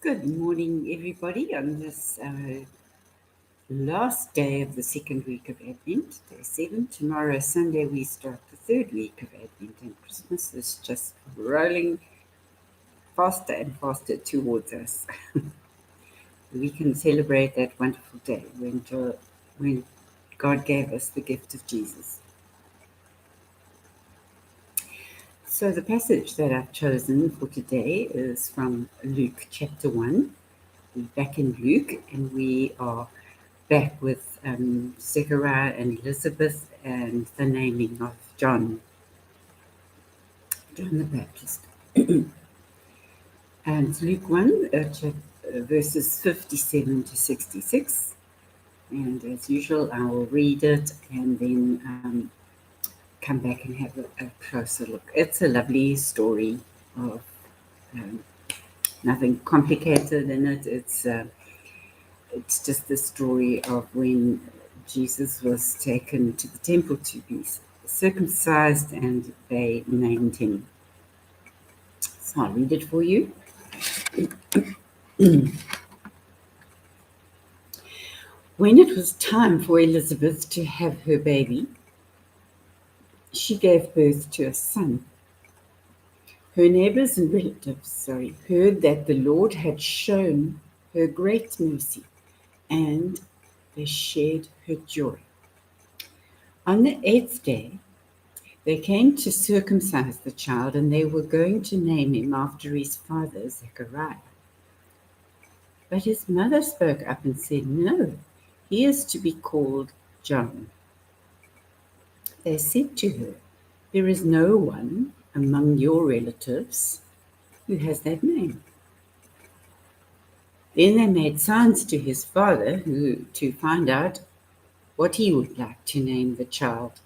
Good morning, everybody, on this last day of the second week of Advent, day 7. Tomorrow, Sunday, we start the third week of Advent, and Christmas is just rolling faster and faster towards us. We can celebrate that wonderful day when God gave us the gift of Jesus. So the passage that I've chosen for today is from Luke chapter 1. We're back in Luke, and we are back with Zechariah and Elizabeth and the naming of John the Baptist. And it's Luke 1, verses 57 to 66. And as usual, I will read it and then come back and have a closer look. It's a lovely story of nothing complicated in it. It's just the story of when Jesus was taken to the temple to be circumcised, and they named him. So I'll read it for you. When it was time for Elizabeth to have her baby, she gave birth to a son. Her neighbors and relatives, heard that the Lord had shown her great mercy, and they shared her joy. On the 8th day, they came to circumcise the child, and they were going to name him after his father, Zechariah. But his mother spoke up and said, "No, he is to be called John." They said to her, "There is no one among your relatives who has that name." Then they made signs to his father to find out what he would like to name the child.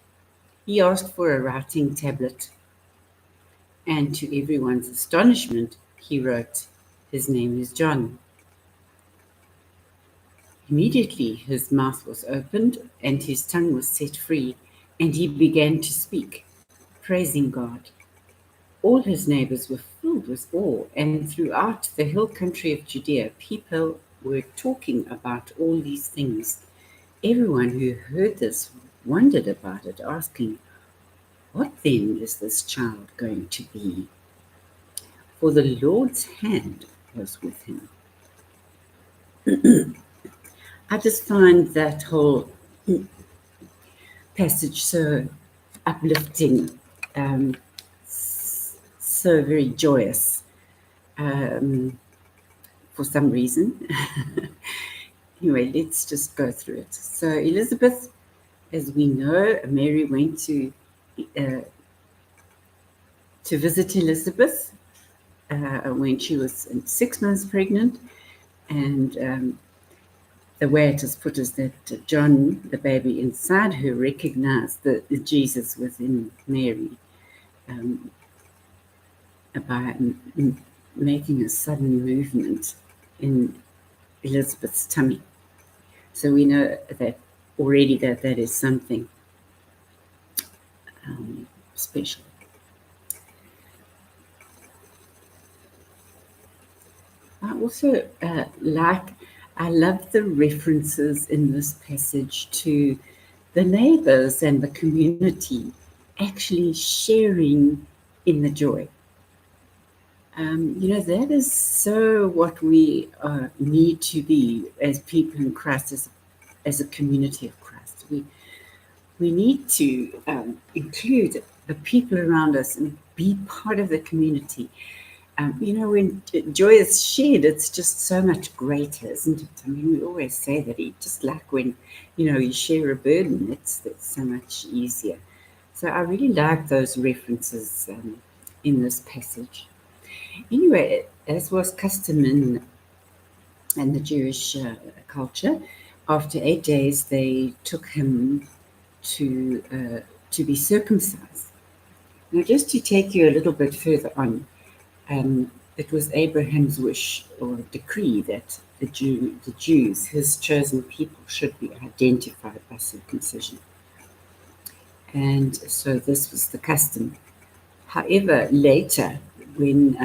He asked for a writing tablet, and to everyone's astonishment, he wrote, "His name is John." Immediately his mouth was opened, and his tongue was set free, and he began to speak, praising God. All his neighbors were filled with awe, and throughout the hill country of Judea, people were talking about all these things. Everyone who heard this wondered about it, asking, "What then is this child going to be?" For the Lord's hand was with him. I just find that whole passage so uplifting, so very joyous for some reason. Anyway, let's just go through it. So Elizabeth, as we know, Mary went to visit Elizabeth when she was 6 months pregnant, and the way it is put is that John, the baby inside her, recognized the Jesus within Mary by making a sudden movement in Elizabeth's tummy. So we know that already that is something special. I also I love the references in this passage to the neighbors and the community actually sharing in the joy. That is so what we need to be as people in Christ, as a community of Christ. We need to include the people around us and be part of the community. When joy is shared, it's just so much greater, isn't it? I mean, we always say that just like when, you share a burden, it's so much easier. So I really like those references in this passage. Anyway, as was custom in the Jewish culture, after 8 days, they took him to be circumcised. Now, just to take you a little bit further on, it was Abraham's wish or decree that the Jews, his chosen people, should be identified by circumcision. And so this was the custom. However, later, when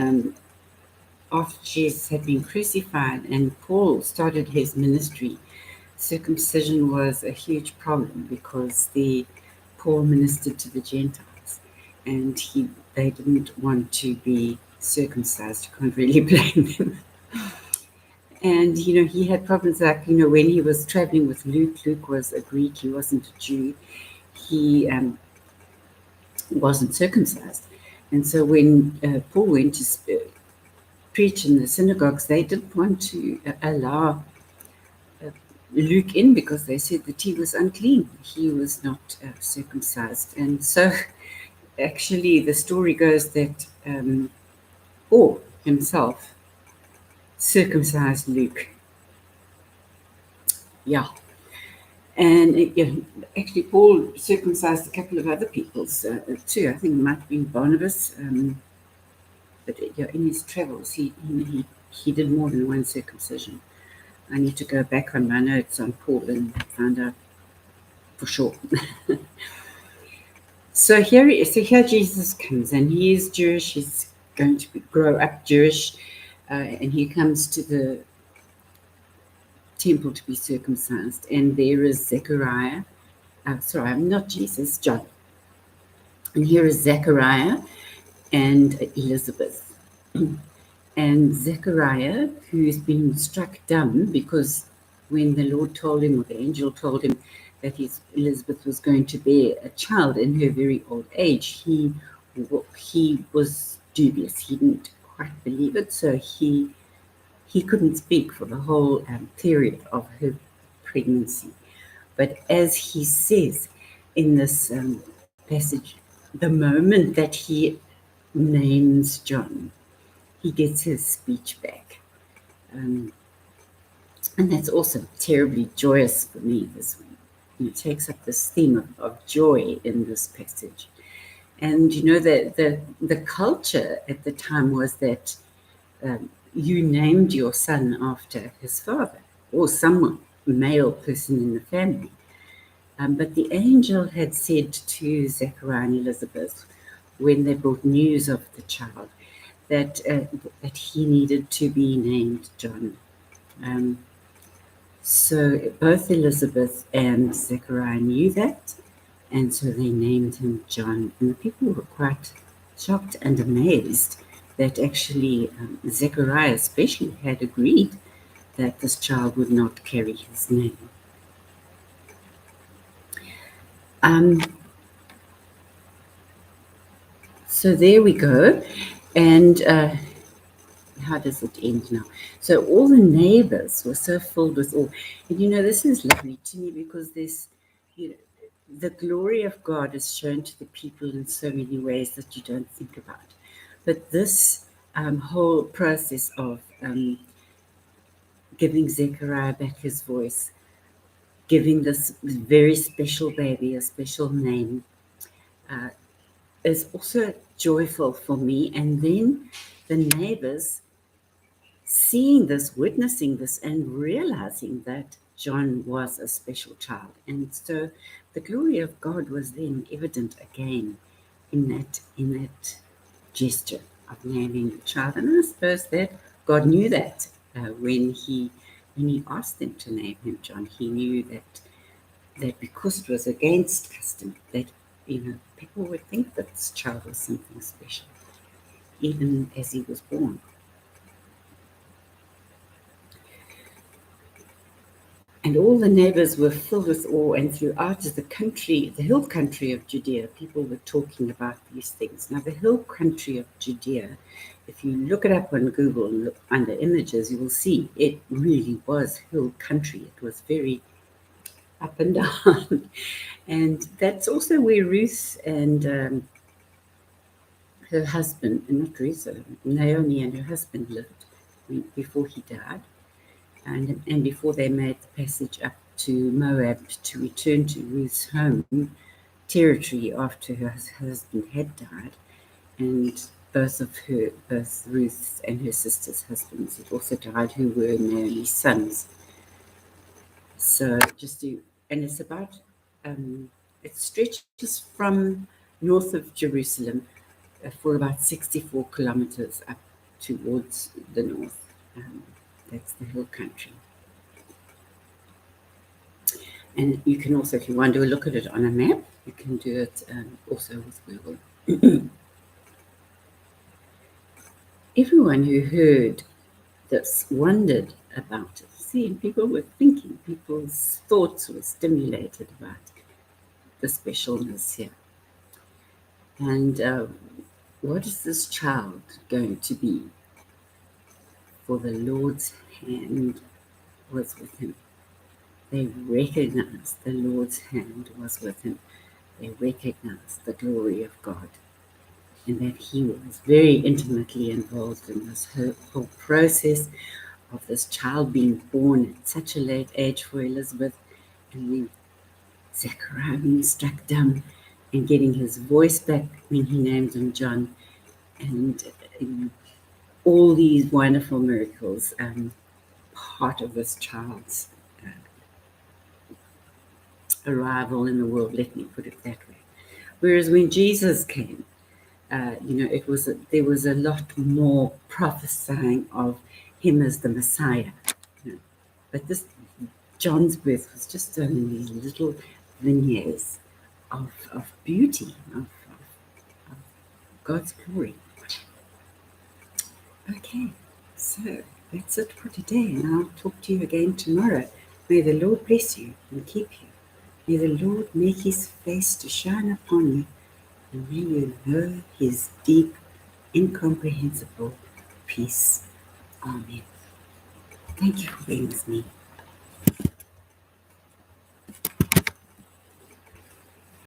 after Jesus had been crucified and Paul started his ministry, circumcision was a huge problem because Paul ministered to the Gentiles, and they didn't want to be circumcised. You can't really blame them. And he had problems like when he was traveling with Luke. Luke was a Greek; he wasn't a Jew. He wasn't circumcised, and so when Paul went to preach in the synagogues, they didn't want to allow Luke in because they said that he was unclean. He was not circumcised. And so actually the story goes that Paul himself circumcised Luke. Yeah. And actually Paul circumcised a couple of other people too. I think it might have been Barnabas. But in his travels, he did more than one circumcision. I need to go back on my notes on Paul and find out for sure. So here Jesus comes, and he is Jewish. He's going to grow up Jewish, and he comes to the temple to be circumcised. And there is Zechariah. Sorry, I'm not Jesus, John. And here is Zechariah and Elizabeth. And Zechariah, who's been struck dumb because when the Lord told him, or the angel told him, that Elizabeth was going to bear a child in her very old age, he was dubious. He didn't quite believe it, so he couldn't speak for the whole period of her pregnancy. But as he says in this passage, the moment that he names John, he gets his speech back. And that's also terribly joyous for me. It takes up this theme of joy in this passage. And the culture at the time was that you named your son after his father or some male person in the family. But the angel had said to Zechariah and Elizabeth, when they brought news of the child, that he needed to be named John. So both Elizabeth and Zechariah knew that, and so they named him John. And the people were quite shocked and amazed that actually Zechariah especially had agreed that this child would not carry his name. So there we go. And how does it end now? So all the neighbors were so filled with awe. And this is lovely to me because there's, the glory of God is shown to the people in so many ways that you don't think about. But this whole process of giving Zechariah back his voice, giving this very special baby a special name, is also joyful for me. And then the neighbors seeing this, witnessing this, and realizing that John was a special child. And so the glory of God was then evident again in that gesture of naming the child. And I suppose that God knew that when he asked them to name him John, he knew that because it was against custom, that people would think that this child was something special, even as he was born. And all the neighbors were filled with awe, and throughout the country, the hill country of Judea, people were talking about these things. Now, the hill country of Judea, if you look it up on Google and look under images, you will see it really was hill country. It was very up and down. And that's also where Ruth and her husband, not Ruth, Naomi and her husband lived before he died. And before they made the passage up to Moab to return to Ruth's home territory after her husband had died, and both Ruth and her sister's husbands had also died, who were Naomi's sons. So and it's about, it stretches from north of Jerusalem for about 64 kilometers up towards the north. That's the hill country. And you can also, if you want to look at it on a map, you can do it also with Google. Everyone who heard this wondered about it. See, people were thinking, people's thoughts were stimulated about the specialness here. And what is this child going to be? For the Lord's hand was with him. They recognized the Lord's hand was with him. They recognized the glory of God, and that he was very intimately involved in this whole process of this child being born at such a late age for Elizabeth, and then Zechariah being struck dumb and getting his voice back when he named him John, and all these wonderful miracles, part of this child's arrival in the world, let me put it that way. Whereas when Jesus came, there was a lot more prophesying of him as the Messiah. But this John's birth was just in these little vignettes of beauty, of God's glory. Okay, so that's it for today, and I'll talk to you again tomorrow. May the Lord bless you and keep you. May the Lord make his face to shine upon you, and may you know his deep, incomprehensible peace. Amen. Thank you for being with me.